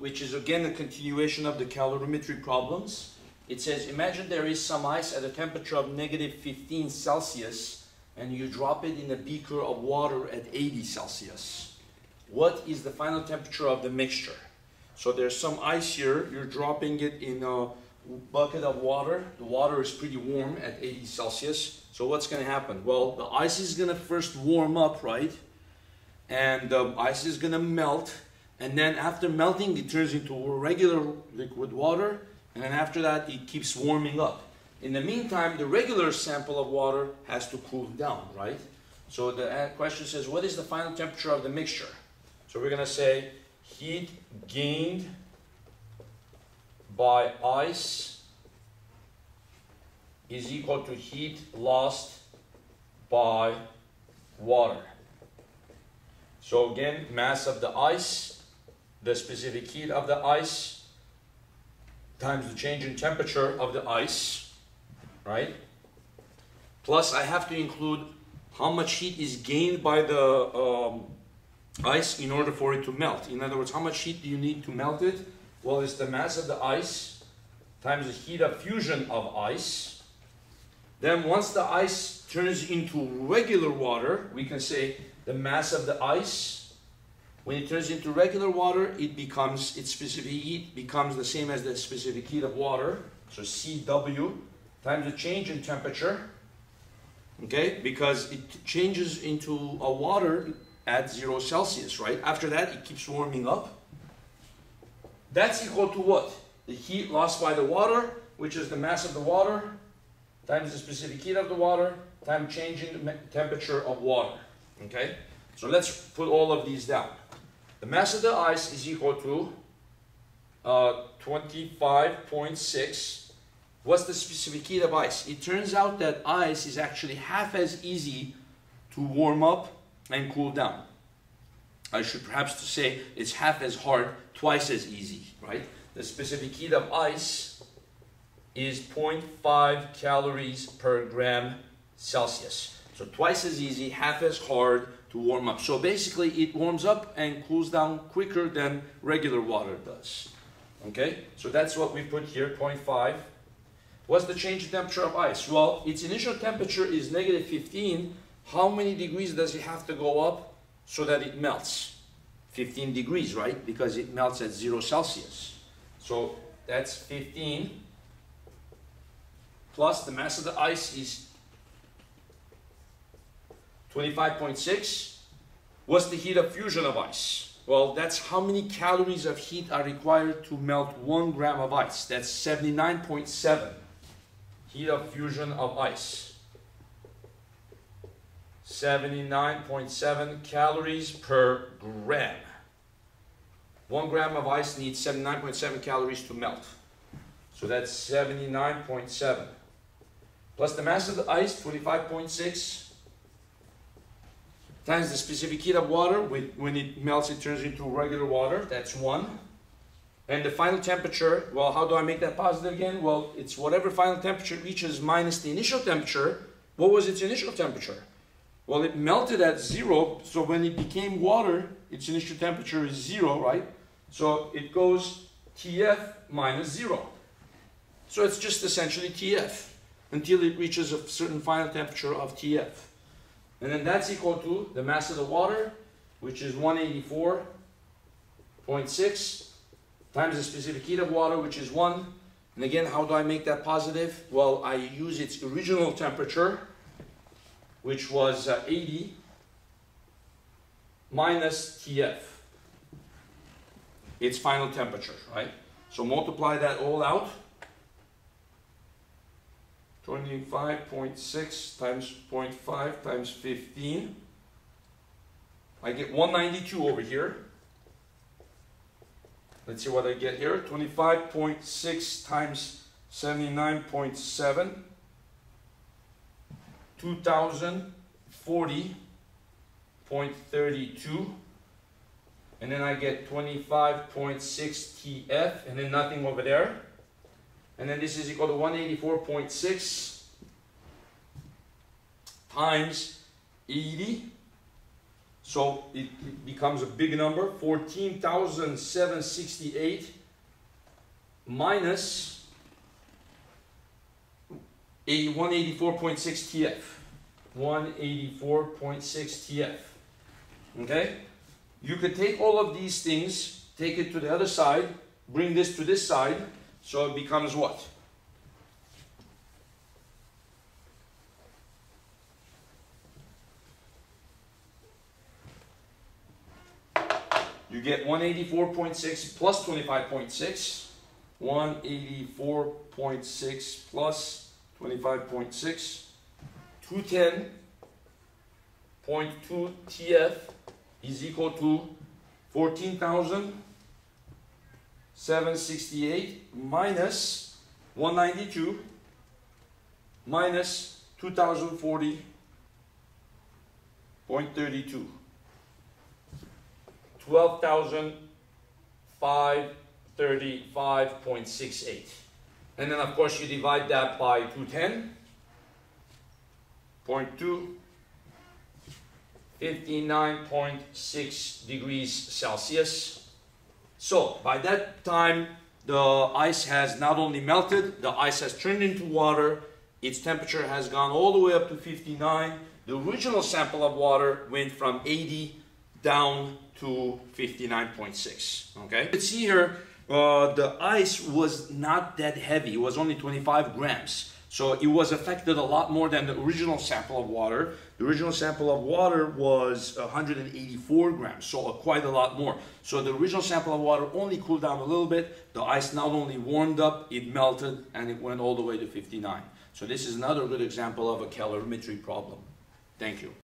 which is again a continuation of the calorimetry problems. It says, imagine there is some ice at a temperature of -15 Celsius and you drop it in a beaker of water at 80 Celsius. What is the final temperature of the mixture? So there's some ice here, you're dropping it in a bucket of water. The water is pretty warm at 80 Celsius. So what's going to happen? Well, the ice is going to first warm up, right? And the ice is going to melt. And then after melting, it turns into regular liquid water. And then after that, it keeps warming up. In the meantime, the regular sample of water has to cool down, right? So the question says, what is the final temperature of the mixture? So we're going to say heat gained by ice is equal to heat lost by water. So again, mass of the ice, the specific heat of the ice, times the change in temperature of the ice, right? Plus I have to include how much heat is gained by the ice in order for it to melt. In other words, how much heat do you need to melt it? Well, it's the mass of the ice times the heat of fusion of ice. Then once the ice turns into regular water, we can say the mass of the ice, when it turns into regular water, it becomes, its specific heat becomes the same as the specific heat of water. So Cw times the change in temperature, okay? Because it changes into a water at 0 Celsius, right? After that, it keeps warming up. That's equal to what? The heat lost by the water, which is the mass of the water, times the specific heat of the water, times change in the temperature of water, okay? So let's put all of these down. The mass of the ice is equal to 25.6. What's the specific heat of ice? It turns out that ice is actually half as easy to warm up and cool down. I should perhaps say it's half as hard, twice as easy, right? The specific heat of ice is 0.5 calories per gram Celsius. So twice as easy, half as hard to warm up. So basically it warms up and cools down quicker than regular water does. Okay, so that's what we put here, 0.5. What's the change in temperature of ice? Well, its initial temperature is -15. How many degrees does it have to go up so that it melts? 15 degrees, right? Because it melts at 0 Celsius. So that's 15 plus the mass of the ice is 25.6. What's the heat of fusion of ice? Well, that's how many calories of heat are required to melt 1 gram of ice. That's 79.7. Heat of fusion of ice. 79.7 calories per gram. 1 gram of ice needs 79.7 calories to melt. So that's 79.7. Plus the mass of the ice, 25.6. Times the specific heat of water. When it melts, it turns into regular water. That's 1. And the final temperature, well, how do I make that positive again? Well, it's whatever final temperature reaches minus the initial temperature. What was its initial temperature? Well, it melted at 0, so when it became water, its initial temperature is 0, right? So it goes TF minus 0. So it's just essentially TF until it reaches a certain final temperature of TF. And then that's equal to the mass of the water, which is 184.6, times the specific heat of water, which is 1. And again, how do I make that positive? Well, I use its original temperature, which was 80, minus TF, its final temperature, right? So multiply that all out. 25.6 times 0.5 times 15. I get 192 over here. Let's see what I get here. 25.6 times 79.7. 2040.32. And then I get 25.6 TF, and then nothing over there. And then this is equal to 184.6 times 80. So it becomes a big number, 14,768 minus 184.6 TF. 184.6 TF. Okay? You could take all of these things, take it to the other side, bring this to this side, so it becomes what? You get 184.6 plus 25.6. 184.6 plus 25.6. 210.2 TF is equal to 14,768 minus 192 minus 2,040.32. 12,535.68. And then of course you divide that by 210.2, 59.6 degrees Celsius. So by that time the ice has not only melted, the ice has turned into water, its temperature has gone all the way up to 59. The original sample of water went from 80 down to 59.6. Okay, you can see here the ice was not that heavy. It was only 25 grams. So it was affected a lot more than the original sample of water. The original sample of water was 184 grams, so quite a lot more. So the original sample of water only cooled down a little bit. The ice not only warmed up, it melted, and it went all the way to 59. So this is another good example of a calorimetry problem. Thank you.